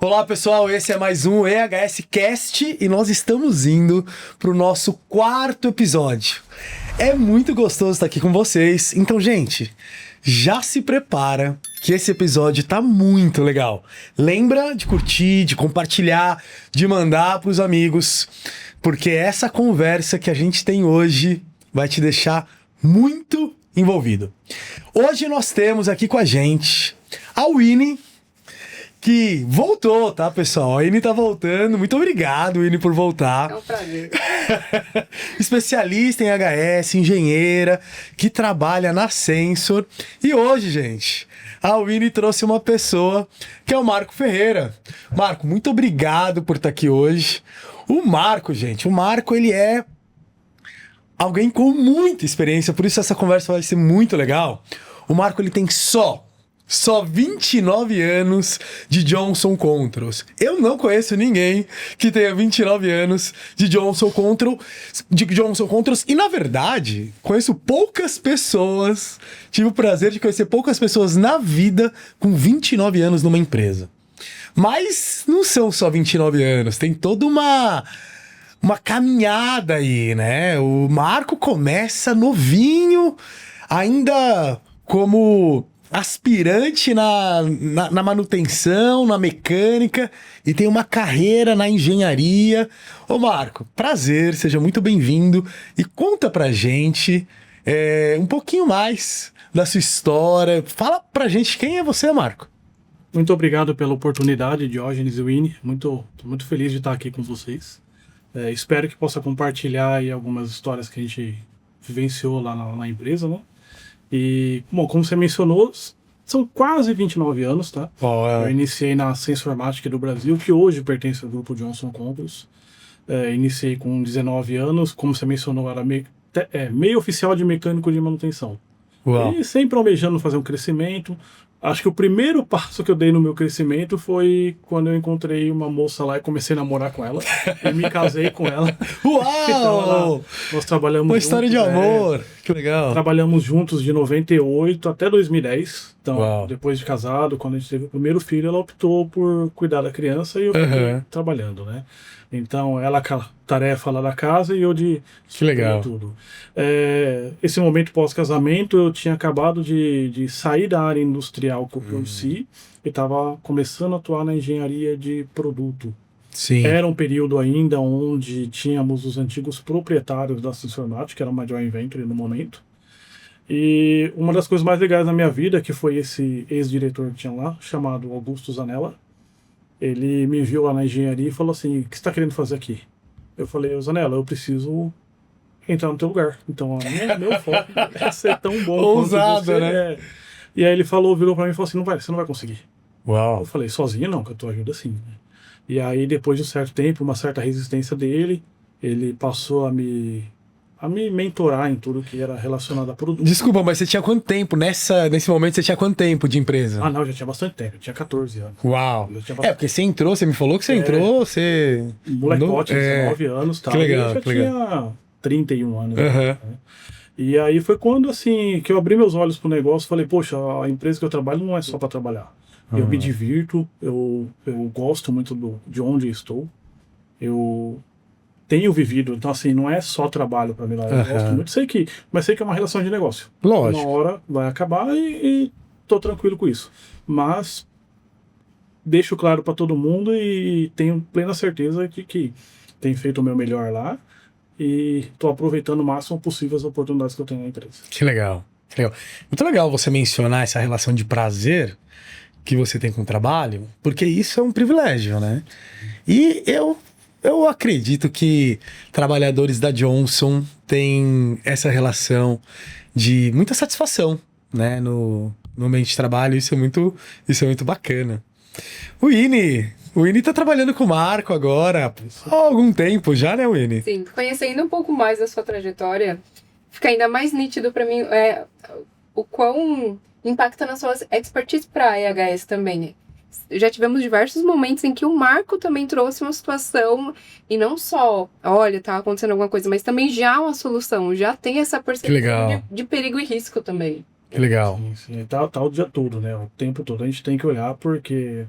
Olá pessoal, esse é mais um EHS Cast e nós estamos indo para o nosso 4º episódio. É muito gostoso estar aqui com vocês, então gente, já se prepara que esse episódio tá muito legal. Lembra de curtir, de compartilhar, de mandar para os amigos, porque essa conversa que a gente tem hoje vai te deixar muito envolvido. Hoje nós temos aqui com a gente a Winnie, que voltou, tá, pessoal? A Winnie tá voltando. Muito obrigado, Winnie, por voltar. É um prazer. Especialista em HS, engenheira, que trabalha na Sensor. E hoje, gente, a Winnie trouxe uma pessoa que é o Marco Ferreira. Marco, muito obrigado por estar aqui hoje. O Marco, gente, ele é alguém com muita experiência, por isso essa conversa vai ser muito legal. O Marco, ele tem só 29 anos de Johnson Controls. Eu não conheço ninguém que tenha 29 anos de Johnson Controls e, na verdade, conheço poucas pessoas, tive o prazer de conhecer poucas pessoas na vida com 29 anos numa empresa. Mas não são só 29 anos, tem toda uma caminhada aí, né? O Marco começa novinho, ainda como aspirante na manutenção, na mecânica, e tem uma carreira na engenharia. Ô Marco, prazer, seja muito bem-vindo e conta pra gente um pouquinho mais da sua história. Fala pra gente quem é você, Marco. Muito obrigado pela oportunidade, Diógenes e Winnie. Tô muito feliz de estar aqui com vocês. Espero que possa compartilhar aí algumas histórias que a gente vivenciou lá na empresa, né? E, bom, como você mencionou, são quase 29 anos, tá? Eu iniciei na Sensormatic do Brasil, que hoje pertence ao grupo Johnson Controls. Iniciei com 19 anos, como você mencionou, era meio oficial de mecânico de manutenção. Uau. E sempre almejando fazer um crescimento. Acho que o primeiro passo que eu dei no meu crescimento foi quando eu encontrei uma moça lá e comecei a namorar com ela. E me casei com ela. Uau! Então, nós trabalhamos uma história de amor. Que legal. Trabalhamos juntos de 98 até 2010. Então, Uau. Depois de casado, quando a gente teve o primeiro filho, ela optou por cuidar da criança e eu fiquei trabalhando, né? Então, ela com a tarefa lá da casa e eu de que legal. Tudo. Esse momento pós-casamento, eu tinha acabado de sair da área industrial que eu conheci e estava começando a atuar na engenharia de produto. Sim. Era um período ainda onde tínhamos os antigos proprietários da Sensormatic, que era uma joint venture no momento. E uma das coisas mais legais da minha vida, que foi esse ex-diretor que tinha lá, chamado Augusto Zanella. Ele me viu lá na engenharia e falou assim: o que você está querendo fazer aqui? Eu falei: Zanella, eu preciso entrar no teu lugar. Então, meu foco é ser tão bom ousado, quanto você, né? E aí ele virou pra mim e falou assim: você não vai conseguir. Uau. Eu falei: sozinho não, que eu tô ajuda assim. E aí, depois de um certo tempo, uma certa resistência dele, ele passou a me mentorar em tudo que era relacionado a produto. Desculpa, mas você tinha quanto tempo? Nesse momento, você tinha quanto tempo de empresa? Ah, não, eu já tinha bastante tempo. Eu tinha 14 anos. Uau. Porque você entrou, você me falou que você entrou, você... Molecote, 19 anos, tá? Que legal, eu já tinha 31 anos. Né? E aí foi quando, assim, que eu abri meus olhos pro negócio e falei: poxa, a empresa que eu trabalho não é só para trabalhar. Eu me divirto, eu gosto muito de onde eu estou. Eu tenho vivido, então assim, não é só trabalho para mim lá. Eu gosto muito, mas sei que é uma relação de negócio. Lógico. Uma hora vai acabar e tô tranquilo com isso. Mas deixo claro para todo mundo e tenho plena certeza de que tenho feito o meu melhor lá e tô aproveitando o máximo possível as oportunidades que eu tenho na empresa. Que legal. Muito legal você mencionar essa relação de prazer que você tem com o trabalho, porque isso é um privilégio, né? E eu acredito que trabalhadores da Johnson têm essa relação de muita satisfação, né? No ambiente de trabalho, isso é muito bacana. O Winnie tá trabalhando com o Marco agora há algum tempo já, né, Winnie? Sim, conhecendo um pouco mais da sua trajetória, fica ainda mais nítido para mim o quão impacta na sua expertise para EHS também. Já tivemos diversos momentos em que o Marco também trouxe uma situação e não só, olha, tá acontecendo alguma coisa, mas também já uma solução, já tem essa percepção de perigo e risco também. Que legal. Sim. Tá o dia todo, né? O tempo todo a gente tem que olhar porque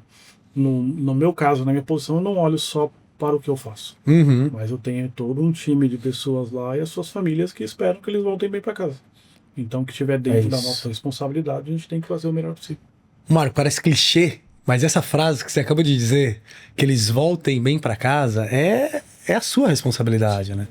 no meu caso, na minha posição, eu não olho só para o que eu faço. Uhum. Mas eu tenho todo um time de pessoas lá e as suas famílias que esperam que eles voltem bem para casa. Então, o que estiver dentro da isso. nossa responsabilidade, a gente tem que fazer o melhor possível. Marco, parece clichê, mas essa frase que você acabou de dizer, que eles voltem bem para casa, é a sua responsabilidade, né?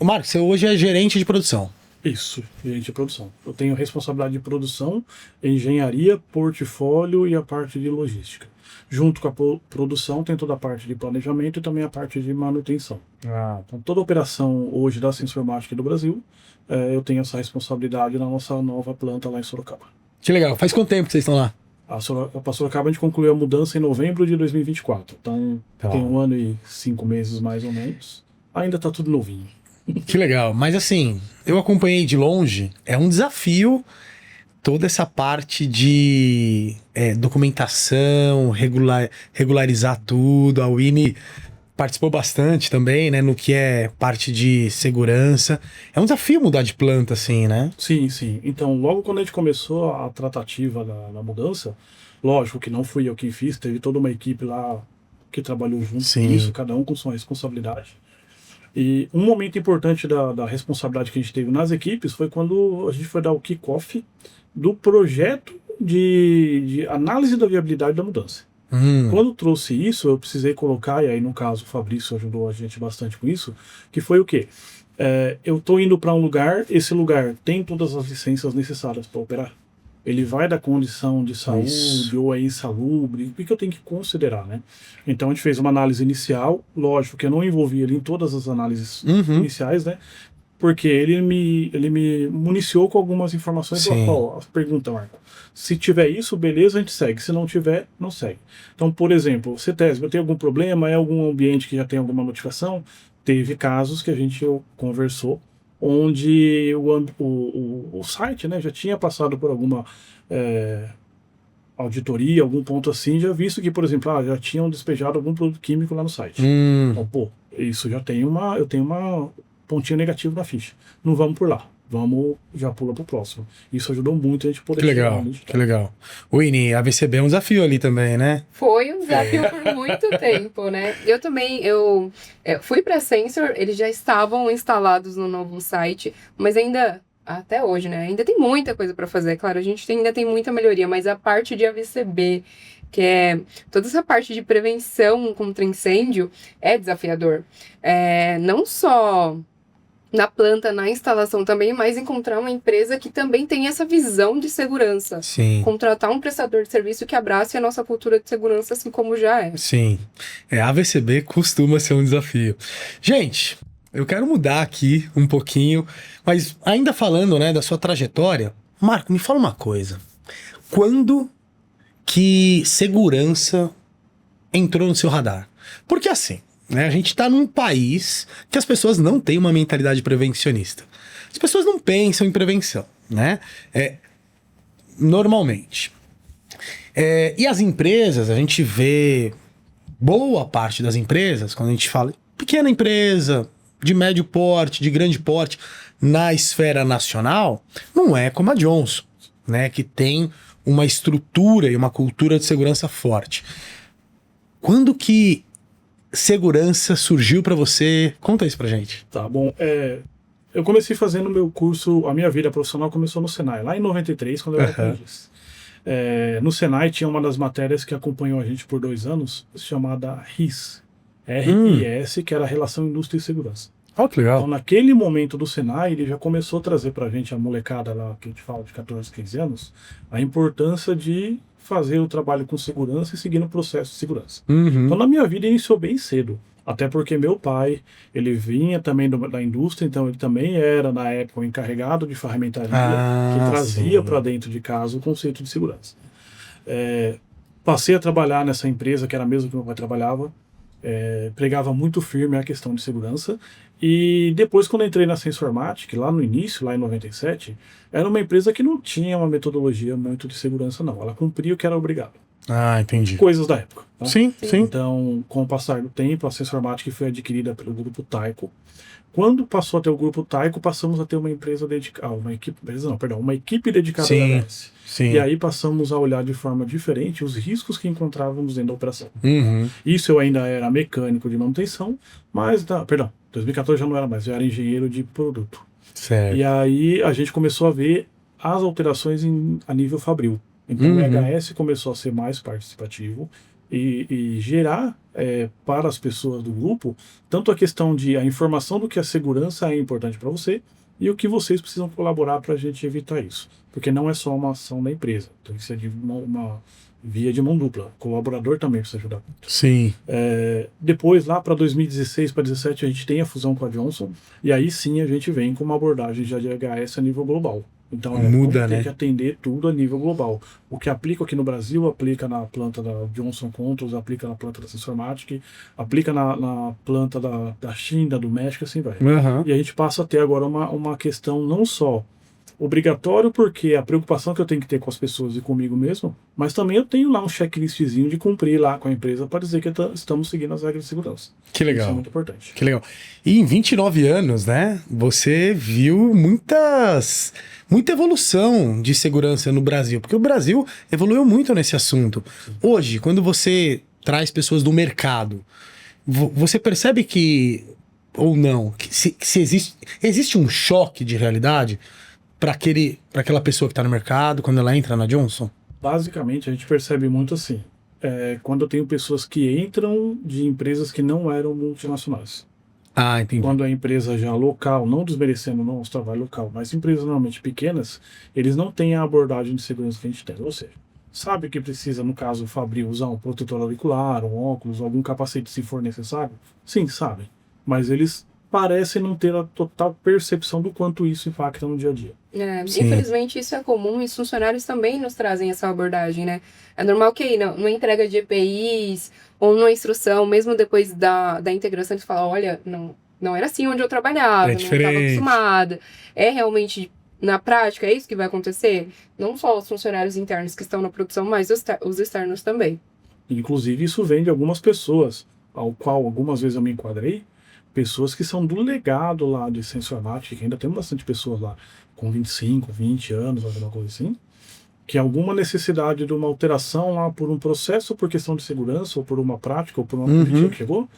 Marco, você hoje é gerente de produção. Isso, gerente de produção. Eu tenho responsabilidade de produção, engenharia, portfólio e a parte de logística. Junto com a produção tem toda a parte de planejamento e também a parte de manutenção. Então, toda a operação hoje da Sensormática do Brasil, eu tenho essa responsabilidade na nossa nova planta lá em Sorocaba. Que legal. Faz quanto tempo que vocês estão lá? A Sorocaba a gente concluiu a mudança em novembro de 2024. Então, tem 1 ano e 5 meses mais ou menos. Ainda está tudo novinho. Que legal. Mas assim, eu acompanhei de longe, é um desafio toda essa parte de documentação, regularizar tudo. A Winnie participou bastante também, né, no que é parte de segurança. É um desafio mudar de planta, assim, né? Sim, sim. Então, logo quando a gente começou a tratativa da mudança, lógico que não fui eu quem fiz, teve toda uma equipe lá que trabalhou junto com isso, cada um com sua responsabilidade. E um momento importante da responsabilidade que a gente teve nas equipes foi quando a gente foi dar o kick-off do projeto de análise da viabilidade da mudança. Quando trouxe isso, eu precisei colocar, e aí no caso o Fabrício ajudou a gente bastante com isso, que foi o quê? Eu estou indo para um lugar, esse lugar tem todas as licenças necessárias para operar. Ele vai da condição de saúde ou é insalubre, o que eu tenho que considerar, né? Então a gente fez uma análise inicial, lógico que eu não envolvi ele em todas as análises iniciais, né? Porque ele me municiou com algumas informações. A pergunta, Marco, se tiver isso, beleza, a gente segue. Se não tiver, não segue. Então, por exemplo, CETESB, tem algum problema? É algum ambiente que já tem alguma notificação? Teve casos que a gente conversou onde o site, né, já tinha passado por alguma auditoria, algum ponto assim, já visto que, por exemplo, já tinham despejado algum produto químico lá no site. Então, isso eu tenho uma pontinho negativo na ficha. Não vamos por lá. Já pula pro próximo. Isso ajudou muito a gente poder... Que legal, que legal. Winnie, a VCB é um desafio ali também, né? Foi um desafio por muito tempo, né? Eu também, fui para Sensor, eles já estavam instalados no novo site, mas ainda, até hoje, né? Ainda tem muita coisa para fazer. Claro, a gente ainda tem muita melhoria, mas a parte de AVCB, que é toda essa parte de prevenção contra incêndio, é desafiador. Não só na planta, na instalação também, mas encontrar uma empresa que também tem essa visão de segurança. Sim. Contratar um prestador de serviço que abrace a nossa cultura de segurança, assim como já é. Sim. A AVCB costuma ser um desafio. Gente, eu quero mudar aqui um pouquinho, mas ainda falando, né, da sua trajetória, Marco, me fala uma coisa. Quando que segurança entrou no seu radar? Porque assim, a gente está num país que as pessoas não têm uma mentalidade prevencionista. As pessoas não pensam em prevenção, né? Normalmente. E as empresas, a gente vê boa parte das empresas, quando a gente fala pequena empresa, de médio porte, de grande porte, na esfera nacional, não é como a Johnson, né? Que tem uma estrutura e uma cultura de segurança forte. Quando que segurança surgiu pra você? Conta isso pra gente. Tá bom. Eu comecei fazendo meu curso, a minha vida profissional começou no Senai, lá em 93, quando eu era aprendiz. No Senai tinha uma das matérias que acompanhou a gente por 2 anos, chamada RIS, R-I-S, que era Relação Indústria e Segurança. Que legal. Então, naquele momento do Senai, ele já começou a trazer pra gente, a molecada lá, que a gente fala de 14, 15 anos, a importância de fazer o trabalho com segurança e seguir no processo de segurança. Então, na minha vida, iniciou bem cedo. Até porque meu pai, ele vinha também da indústria, então ele também era, na época, o encarregado de ferramentaria, que trazia para dentro de casa o conceito de segurança. Passei a trabalhar nessa empresa, que era a mesma que meu pai trabalhava, pregava muito firme a questão de segurança. E depois, quando entrei na Sensormatic, lá no início, lá em 97, era uma empresa que não tinha uma metodologia muito de segurança, não. Ela cumpria o que era obrigado. Ah, entendi. Coisas da época. Tá? Sim, sim. Então, com o passar do tempo, a Sensormatic foi adquirida pelo grupo Tyco. Quando passou a ter o grupo Tyco, passamos a ter uma empresa dedicada, uma equipe dedicada Sim, à AHS. sim. E aí passamos a olhar de forma diferente os riscos que encontrávamos dentro da operação. Uhum. Isso eu ainda era mecânico de manutenção, mas, 2014 já não era mais, eu era engenheiro de produto. Certo. E aí a gente começou a ver as alterações a nível fabril. Então o EHS começou a ser mais participativo e gerar para as pessoas do grupo tanto a questão de a informação do que a segurança é importante para você e o que vocês precisam colaborar para a gente evitar isso. Porque não é só uma ação da empresa, tem que ser de uma via de mão dupla. O colaborador também precisa ajudar. Sim. Depois, lá para 2016 para 2017, a gente tem a fusão com a Johnson, e aí sim a gente vem com uma abordagem já de EHS a nível global. Então, muda, tem né? que atender tudo a nível global. O que aplica aqui no Brasil, aplica na planta da Johnson Controls, aplica na planta da Sensormatic, aplica na planta da China, do México, assim vai. Uhum. E a gente passa a ter agora uma questão não só obrigatório, porque a preocupação que eu tenho que ter com as pessoas e comigo mesmo, mas também eu tenho lá um checklistzinho de cumprir lá com a empresa para dizer que estamos seguindo as regras de segurança. Que legal. Isso é muito importante. Que legal. E em 29 anos, né, você viu muita evolução de segurança no Brasil, porque o Brasil evoluiu muito nesse assunto. Hoje, quando você traz pessoas do mercado, você percebe que, ou não, que se existe um choque de realidade para aquela pessoa que está no mercado, quando ela entra na Johnson? Basicamente, a gente percebe muito assim, quando eu tenho pessoas que entram de empresas que não eram multinacionais. Ah, entendi. Quando a empresa já local, não desmerecendo o nosso trabalho local, mas empresas normalmente pequenas, eles não têm a abordagem de segurança que a gente tem. Ou seja, sabe que precisa, no caso, o Fabril usar um protetor auricular, um óculos, algum capacete se for necessário? Sim, sabem. Mas eles parecem não ter a total percepção do quanto isso impacta no dia a dia. Infelizmente isso é comum e os funcionários também nos trazem essa abordagem, né? É normal que numa entrega de EPIs ou numa instrução, mesmo depois da integração, eles falam, olha, não era assim onde eu trabalhava, não estava acostumada. É realmente, na prática, é isso que vai acontecer? Não só os funcionários internos que estão na produção, mas os externos também. Inclusive isso vem de algumas pessoas, ao qual algumas vezes eu me enquadrei, pessoas que são do legado lá de Sensormatic, que ainda tem bastante pessoas lá com 25, 20 anos, alguma coisa assim, que alguma necessidade de uma alteração lá por um processo, por questão de segurança, ou por uma prática, ou por uma política que chegou,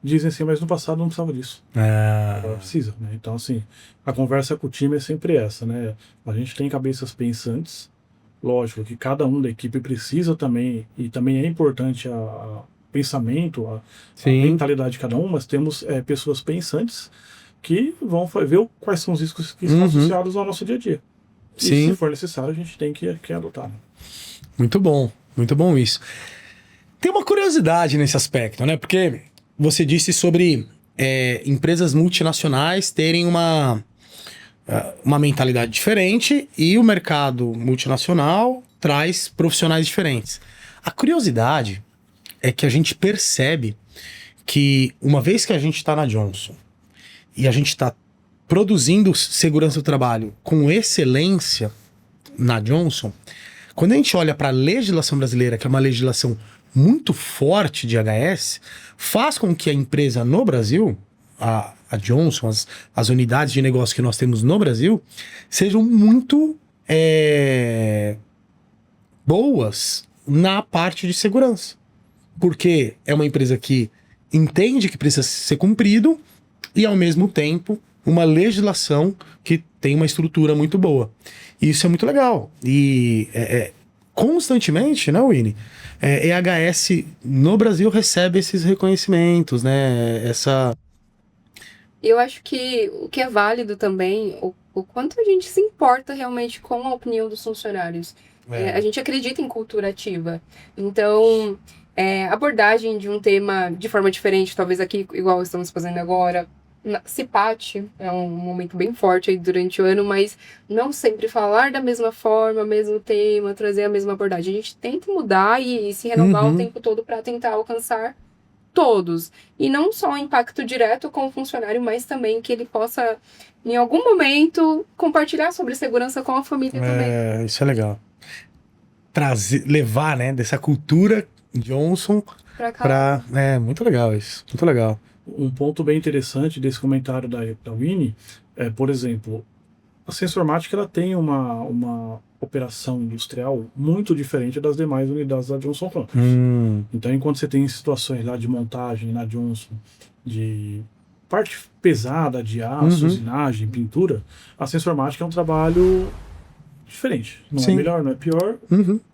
dizem assim, mas no passado não precisava disso. Agora precisa, né? Então, assim, a conversa com o time é sempre essa, né? A gente tem cabeças pensantes, lógico que cada um da equipe precisa também, e também é importante a pensamento, a mentalidade de cada um, mas temos pessoas pensantes que vão ver quais são os riscos que estão associados ao nosso dia a dia. Sim. E se for necessário, a gente tem que adotar. Né? Muito bom isso. Tem uma curiosidade nesse aspecto, né? Porque você disse sobre empresas multinacionais terem uma mentalidade diferente e o mercado multinacional traz profissionais diferentes. A curiosidade é que a gente percebe que uma vez que a gente está na Johnson e a gente está produzindo segurança do trabalho com excelência na Johnson, quando a gente olha para a legislação brasileira, que é uma legislação muito forte de HS, faz com que a empresa no Brasil, a Johnson, as unidades de negócio que nós temos no Brasil, sejam muito boas na parte de segurança. Porque é uma empresa que entende que precisa ser cumprido e, ao mesmo tempo, uma legislação que tem uma estrutura muito boa. E isso é muito legal. E constantemente, né, Winnie? EHS no Brasil recebe esses reconhecimentos, né? Eu acho que o que é válido também, o quanto a gente se importa realmente com a opinião dos funcionários. A gente acredita em cultura ativa. Então, abordagem de um tema de forma diferente, talvez aqui, igual estamos fazendo agora, CIPAT é um momento bem forte aí durante o ano, mas não sempre falar da mesma forma, mesmo tema, trazer a mesma abordagem. A gente tenta mudar e se renovar o tempo todo para tentar alcançar todos. E não só o impacto direto com o funcionário, mas também que ele possa, em algum momento, compartilhar sobre segurança com a família também. Isso é legal. levar, né, dessa cultura Johnson Pra cá. para muito legal isso, muito legal. Um ponto bem interessante desse comentário da Winnie é, por exemplo, a Sensormatic ela tem uma operação industrial muito diferente das demais unidades da Johnson Controls. Então, enquanto você tem situações lá de montagem na Johnson, de parte pesada de aço, usinagem, pintura, a Sensormatic é um trabalho diferente. Não Sim. é melhor, não é pior,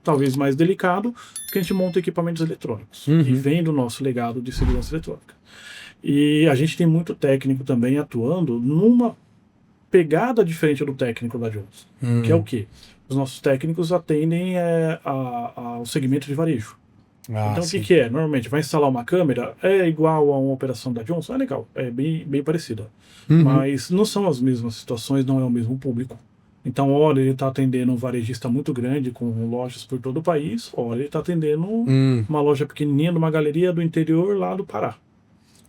talvez mais delicado, porque a gente monta equipamentos eletrônicos, que vem do nosso legado de segurança eletrônica. E a gente tem muito técnico também atuando numa pegada diferente do técnico da Johnson, que é o quê? Os nossos técnicos atendem ao segmento de varejo. Então, o que é? Normalmente, vai instalar uma câmera, é igual a uma operação da Johnson? É legal, é bem parecida. Mas não são as mesmas situações, não é o mesmo público. Então, ora ele está atendendo um varejista muito grande, com lojas por todo o país, ora ele está atendendo uma loja pequenininha, numa galeria do interior lá do Pará.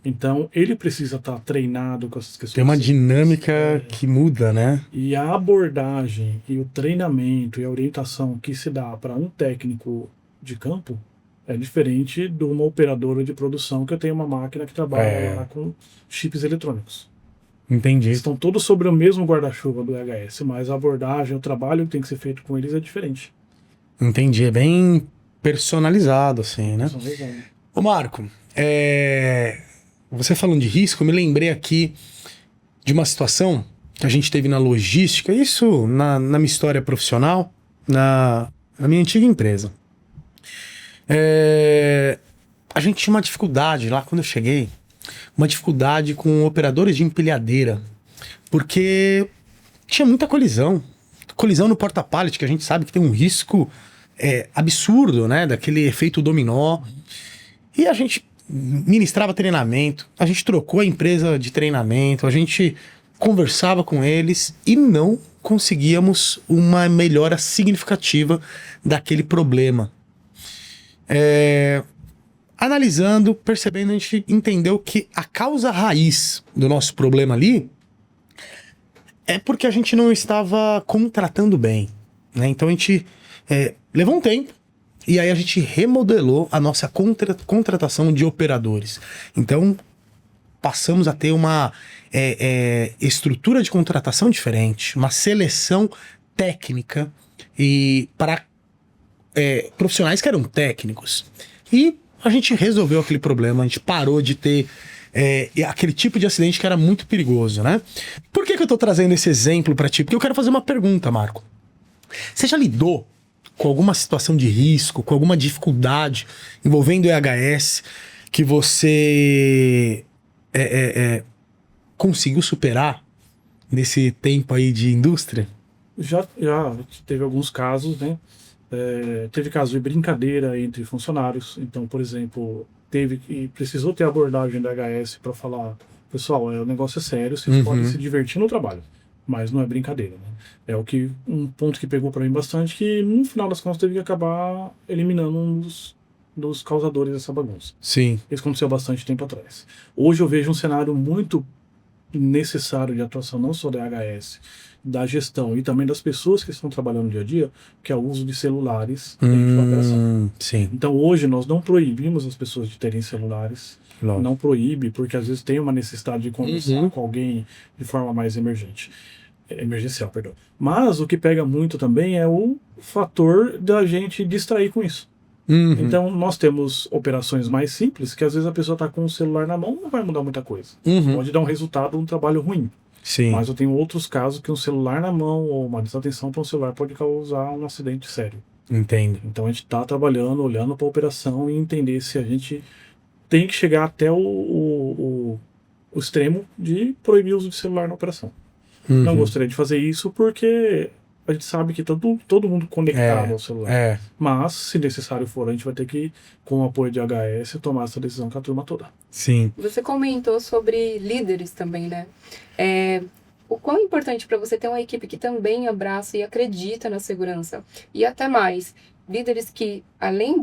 Então, ele precisa estar treinado com essas questões. Tem uma dinâmica que muda, né? E a abordagem, e o treinamento, e a orientação que se dá para um técnico de campo é diferente de uma operadora de produção que eu tenho uma máquina que trabalha lá com chips eletrônicos. Entendi. Estão todos sobre o mesmo guarda-chuva do EHS, mas a abordagem, o trabalho que tem que ser feito com eles é diferente. Entendi, é bem personalizado, assim, né? Ô Marco, você falando de risco, eu me lembrei aqui de uma situação que a gente teve na logística, isso na minha história profissional, na minha antiga empresa. A gente tinha uma dificuldade lá quando eu cheguei, uma dificuldade com operadores de empilhadeira, porque tinha muita colisão no porta-pallet, que a gente sabe que tem um risco absurdo, né, daquele efeito dominó. E a gente ministrava treinamento, a gente trocou a empresa de treinamento, a gente conversava com eles e não conseguíamos uma melhora significativa daquele problema. Analisando, percebendo, a gente entendeu que a causa raiz do nosso problema ali é porque a gente não estava contratando bem, né? Então a gente levou um tempo e aí a gente remodelou a nossa contratação de operadores. Então passamos a ter uma estrutura de contratação diferente, uma seleção técnica e para profissionais que eram técnicos. E a gente resolveu aquele problema, a gente parou de ter aquele tipo de acidente que era muito perigoso, né? Por que eu tô trazendo esse exemplo para ti? Porque eu quero fazer uma pergunta, Marco. Você já lidou com alguma situação de risco, com alguma dificuldade envolvendo o EHS que você conseguiu superar nesse tempo aí de indústria? Já teve alguns casos, né? Teve caso de brincadeira entre funcionários. Então, por exemplo, precisou ter abordagem da EHS para falar, pessoal, o negócio é sério, vocês podem se divertir no trabalho, mas não é brincadeira, né? Um ponto que pegou para mim bastante, que no final das contas teve que acabar eliminando um dos causadores dessa bagunça. Sim. Isso aconteceu bastante tempo atrás. Hoje eu vejo um cenário muito necessário de atuação, não só da EHS, da gestão e também das pessoas que estão trabalhando no dia a dia, que é o uso de celulares dentro da operação. Sim. Então hoje nós não proibimos as pessoas de terem celulares, não proíbe, porque às vezes tem uma necessidade de conversar com alguém de forma mais emergencial, perdão. Mas o que pega muito também é o fator da gente distrair com isso. Então nós temos operações mais simples, que às vezes a pessoa está com o celular na mão, não vai mudar muita coisa. Pode dar um resultado, um trabalho ruim. Sim. Mas eu tenho outros casos que um celular na mão ou uma desatenção para um celular pode causar um acidente sério. Entendo. Então a gente está trabalhando, olhando para a operação e entender se a gente tem que chegar até o extremo de proibir o uso de celular na operação. Não gostaria de fazer isso porque a gente sabe que todo mundo conectado ao celular. Mas, se necessário for, a gente vai ter que, com o apoio de EHS, tomar essa decisão com a turma toda. Sim. Você comentou sobre líderes também, né? O quão importante para você ter uma equipe que também abraça e acredita na segurança. E até mais, líderes que, além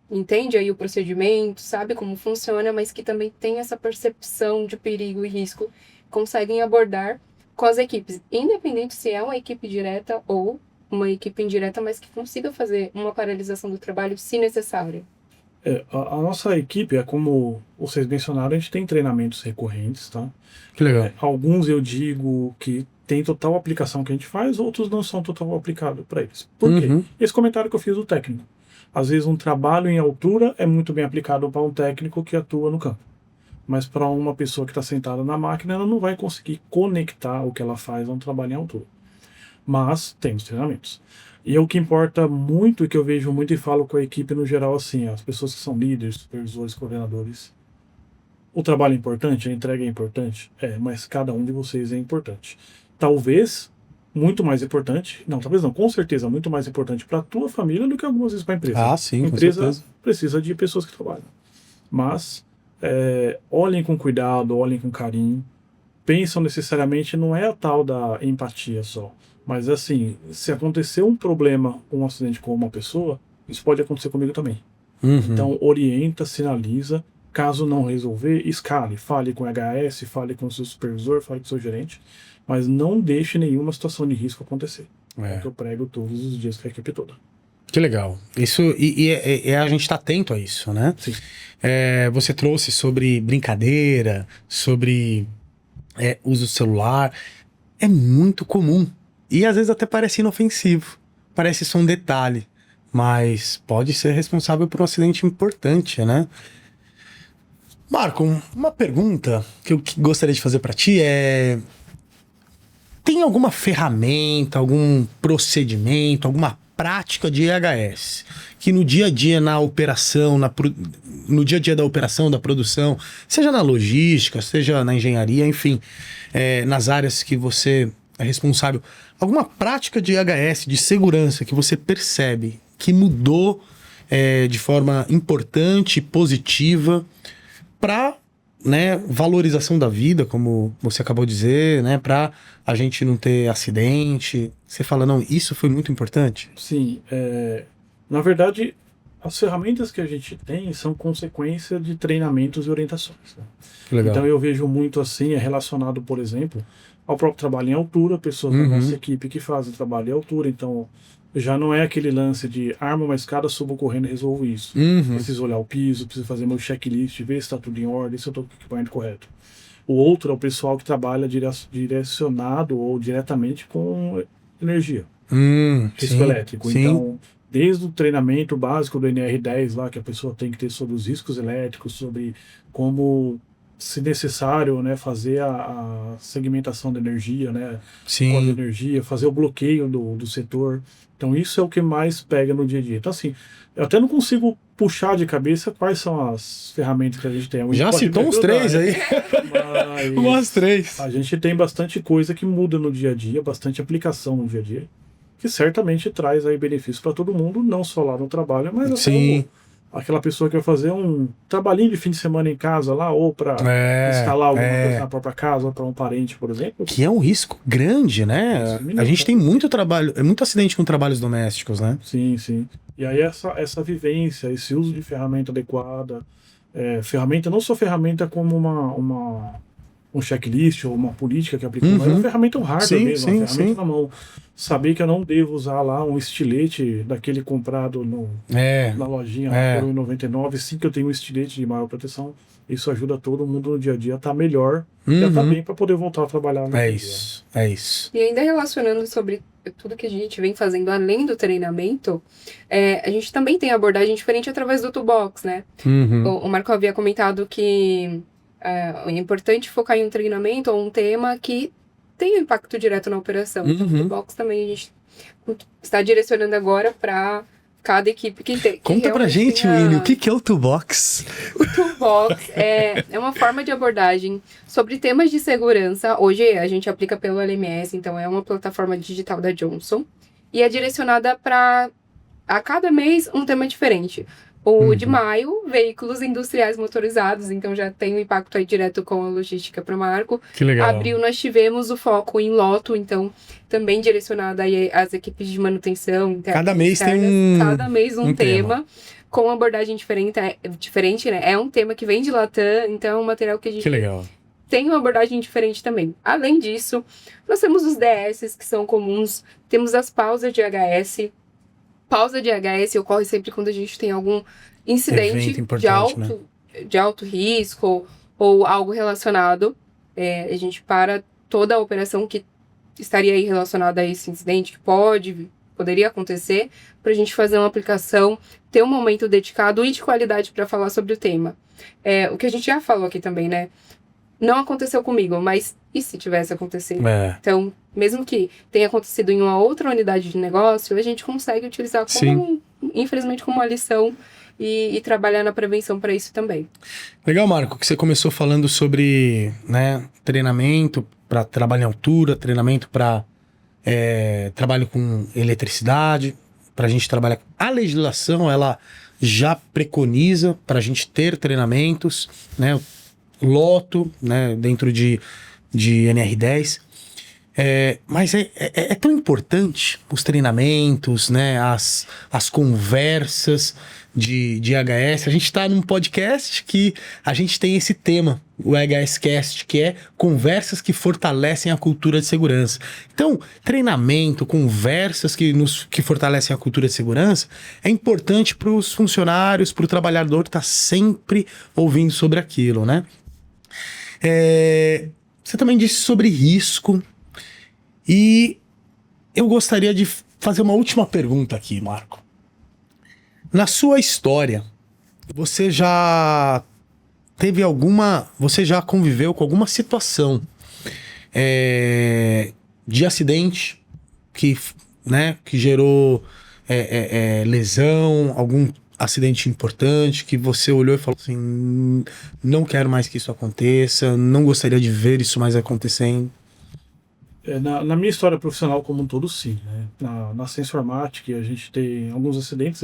entende aí o procedimento, sabe como funciona, mas que também tem essa percepção de perigo e risco, conseguem abordar com as equipes, independente se é uma equipe direta ou uma equipe indireta, mas que consiga fazer uma paralisação do trabalho se necessário. A nossa equipe, como vocês mencionaram, a gente tem treinamentos recorrentes, tá? Que legal. Alguns eu digo que tem total aplicação que a gente faz, outros não são total aplicados para eles. Por quê? Esse comentário que eu fiz do técnico. Às vezes um trabalho em altura é muito bem aplicado para um técnico que atua no campo. Mas para uma pessoa que está sentada na máquina, ela não vai conseguir conectar o que ela faz a um trabalho em altura. Mas temos treinamentos. E o que importa muito, e que eu vejo muito e falo com a equipe no geral, assim, as pessoas que são líderes, supervisores, coordenadores, o trabalho é importante, a entrega é importante, mas cada um de vocês é importante. Talvez muito mais importante, talvez não, com certeza muito mais importante para a tua família do que algumas vezes para a empresa. Ah, sim, a empresa com certeza. precisa de pessoas que trabalham. Mas olhem com cuidado, olhem com carinho, pensam necessariamente, não é a tal da empatia só. Mas assim, se acontecer um problema, um acidente com uma pessoa, isso pode acontecer comigo também. Então orienta, sinaliza, caso não resolver, escale, fale com o HS, fale com o seu supervisor, fale com o seu gerente, mas não deixe nenhuma situação de risco acontecer. É o que eu prego todos os dias com a equipe toda. Que legal. Isso, a gente está atento a isso, né? Sim. Você trouxe sobre brincadeira, sobre uso do celular. É muito comum. E às vezes até parece inofensivo. Parece só um detalhe. Mas pode ser responsável por um acidente importante, né? Marco, uma pergunta que eu gostaria de fazer para ti é... Tem alguma ferramenta, algum procedimento, alguma prática de EHS que no dia a dia na operação, no dia a dia da operação, da produção, seja na logística, seja na engenharia, enfim, nas áreas que você é responsável, alguma prática de EHS, de segurança que você percebe que mudou de forma importante, positiva, para valorização da vida, como você acabou de dizer, né, para a gente não ter acidente. Você fala, não, isso foi muito importante? Sim, na verdade, as ferramentas que a gente tem são consequência de treinamentos e orientações. Né? Legal. Então eu vejo muito assim, relacionado, por exemplo, ao próprio trabalho em altura, pessoas da nossa equipe que fazem trabalho em altura, então já não é aquele lance de arma uma escada, subo correndo e resolvo isso. Preciso olhar o piso, preciso fazer meu checklist, ver se está tudo em ordem, se eu estou com o equipamento correto. O outro é o pessoal que trabalha direcionado ou diretamente com energia, risco elétrico. Sim. Então, desde o treinamento básico do NR10 lá, que a pessoa tem que ter sobre os riscos elétricos, sobre como, se necessário, né, fazer a segmentação da energia, né, Sim. com a energia, fazer o bloqueio do setor. Então isso é o que mais pega no dia a dia. Então assim, eu até não consigo puxar de cabeça quais são as ferramentas que a gente tem. Já citou uns 3 aí. Mas umas 3. a gente tem bastante coisa que muda no dia a dia, bastante aplicação no dia a dia, que certamente traz aí benefício para todo mundo, não só lá no trabalho, mas até aquela pessoa que vai fazer um trabalhinho de fim de semana em casa lá, ou para instalar alguma coisa na própria casa, ou para um parente, por exemplo. Que é um risco grande, né? A gente tem muito trabalho, muito acidente com trabalhos domésticos, né? Sim, sim. E aí essa vivência, esse uso de ferramenta adequada, ferramenta, não só ferramenta como um checklist ou uma política que aplicou, mas uma ferramenta hardware mesmo, uma ferramenta na mão. Saber que eu não devo usar lá um estilete daquele comprado na lojinha por R$1,99, sim, que eu tenho um estilete de maior proteção. Isso ajuda todo mundo no dia a dia a estar melhor e a estar bem para poder voltar a trabalhar no dia. É isso. E ainda relacionando sobre tudo que a gente vem fazendo além do treinamento, a gente também tem abordagem diferente através do Toolbox, né? O Marco havia comentado que é importante focar em um treinamento ou um tema que tem um impacto direto na operação. Então, o Toolbox também a gente está direcionando agora para cada equipe que tem. Conta pra gente, Winnie, o que é o Toolbox? O Toolbox é uma forma de abordagem sobre temas de segurança. Hoje a gente aplica pelo LMS, então é uma plataforma digital da Johnson. E é direcionada para, a cada mês, um tema diferente. O de maio, veículos industriais motorizados, então já tem um impacto aí direto com a logística para o Marco. Que legal. Abril nós tivemos o foco em loto, então também direcionado aí às equipes de manutenção. Cada mês internas, tem cada mês um tema. Com abordagem diferente, né? É um tema que vem de Latam, então é um material que a gente Que legal. tem uma abordagem diferente também. Além disso, nós temos os DS, que são comuns, temos as pausas de HS. Pausa de HS ocorre sempre quando a gente tem algum incidente de alto risco ou algo relacionado. A gente para toda a operação que estaria aí relacionada a esse incidente, que poderia acontecer, para a gente fazer uma aplicação, ter um momento dedicado e de qualidade para falar sobre o tema. O que a gente já falou aqui também, né? Não aconteceu comigo, mas e se tivesse acontecido? Então, mesmo que tenha acontecido em uma outra unidade de negócio, a gente consegue utilizar infelizmente, como uma lição e trabalhar na prevenção para isso também. Legal, Marco, que você começou falando sobre, né, treinamento para trabalho em altura, treinamento para trabalho com eletricidade, para a gente trabalhar. A legislação, ela já preconiza para a gente ter treinamentos, né? Loto, né, dentro de NR10. Mas é tão importante os treinamentos, né, as conversas de HS. A gente está num podcast que a gente tem esse tema, o HScast, que é conversas que fortalecem a cultura de segurança. Então, treinamento, conversas que fortalecem a cultura de segurança é importante para os funcionários, para o trabalhador estar sempre ouvindo sobre aquilo, né? Você também disse sobre risco e eu gostaria de fazer uma última pergunta aqui, Marco. Na sua história, você já conviveu com alguma situação de acidente que gerou lesão, algum acidente importante que você olhou e falou assim, não quero mais que isso aconteça, não gostaria de ver isso mais acontecendo? Na minha história profissional como um todo, sim, né? Na Sensormatic a gente tem alguns acidentes,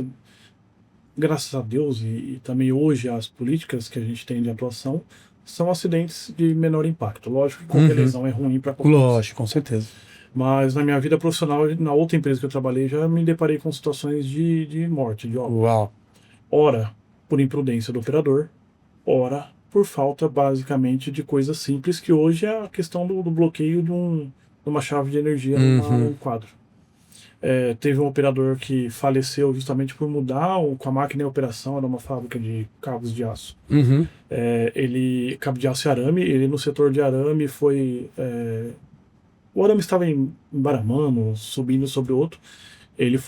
graças a Deus, e também hoje as políticas que a gente tem de atuação são acidentes de menor impacto. Lógico que qualquer lesão é ruim para qualquer pessoa. Lógico, com certeza. Mas na minha vida profissional, na outra empresa que eu trabalhei, já me deparei com situações de morte, de óbito. Uau. Ora por imprudência do operador, ora por falta, basicamente, de coisas simples, que hoje é a questão do bloqueio de uma chave de energia num quadro. Teve um operador que faleceu justamente por mudar com a máquina em operação, era uma fábrica de cabos de aço. Cabo de aço e arame, ele no setor de arame foi... o arame estava embaramando, subindo sobre o outro. Ele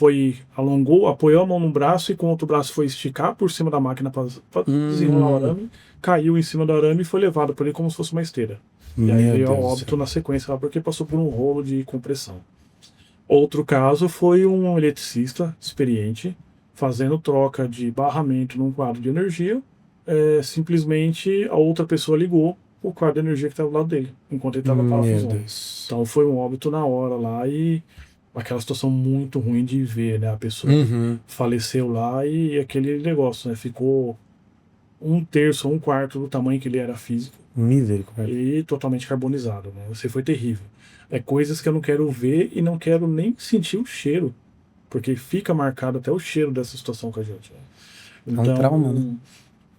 alongou, apoiou a mão no braço e com o outro braço foi esticar por cima da máquina para desenrolar o arame, caiu em cima do arame e foi levado por ele como se fosse uma esteira. E aí veio ao óbito na sequência lá porque passou por um rolo de compressão. Outro caso foi um eletricista experiente fazendo troca de barramento num quadro de energia. Simplesmente a outra pessoa ligou o quadro de energia que estava do lado dele, enquanto ele estava parafusando. Então foi um óbito na hora lá e aquela situação muito ruim de ver, né? A pessoa faleceu lá e aquele negócio, né? Ficou 1/3 ou 1/4 do tamanho que ele era físico. Misericórdia. E totalmente carbonizado, né? Você foi terrível. Coisas que eu não quero ver e não quero nem sentir o cheiro, porque fica marcado até o cheiro dessa situação com a gente, né? Então, é um trauma, né?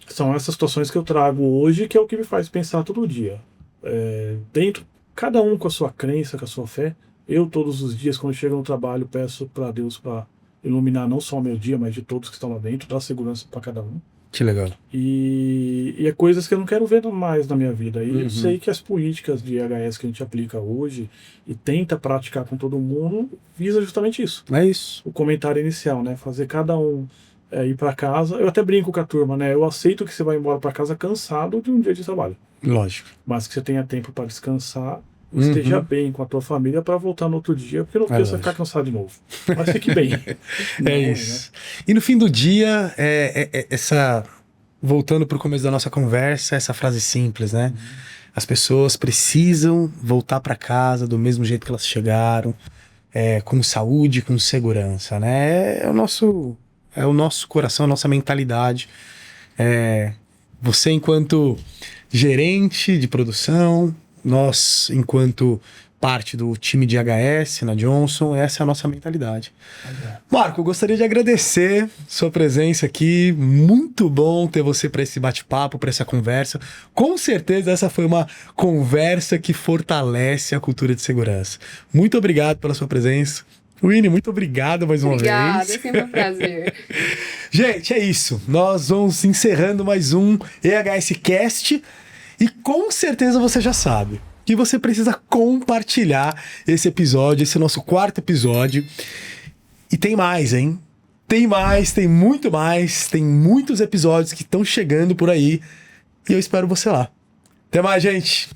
São essas situações que eu trago hoje que é o que me faz pensar todo dia. Cada um com a sua crença, com a sua fé. Eu, todos os dias, quando chego no trabalho, peço para Deus para iluminar não só o meu dia, mas de todos que estão lá dentro, dar segurança para cada um. Que legal. E é coisas que eu não quero ver mais na minha vida. E eu sei que as políticas de HS que a gente aplica hoje e tenta praticar com todo mundo visa justamente isso. É isso. O comentário inicial, né? Fazer cada um ir para casa. Eu até brinco com a turma, né? Eu aceito que você vai embora para casa cansado de um dia de trabalho. Lógico. Mas que você tenha tempo para descansar, esteja bem com a tua família para voltar no outro dia, porque não precisa ficar cansado de novo. Mas fique bem. Isso. Né? E no fim do dia, voltando para o começo da nossa conversa, essa frase simples, né? As pessoas precisam voltar para casa do mesmo jeito que elas chegaram, com saúde, com segurança, né? É o nosso coração, a nossa mentalidade. Você enquanto gerente de produção, nós enquanto parte do time de HS na Johnson. Essa é a nossa mentalidade. Marco, eu gostaria de agradecer sua presença aqui. Muito bom ter você para esse bate-papo, para essa conversa. Com certeza essa foi uma conversa que fortalece a cultura de segurança. Muito obrigado pela sua presença. Winnie, muito obrigado mais uma vez. Obrigada, é sempre um prazer. Gente, é isso. Nós vamos encerrando mais um EHS Cast. E com certeza você já sabe que você precisa compartilhar esse episódio, esse nosso 4º episódio. E tem mais, hein? Tem mais, tem muito mais. Tem muitos episódios que estão chegando por aí. E eu espero você lá. Até mais, gente!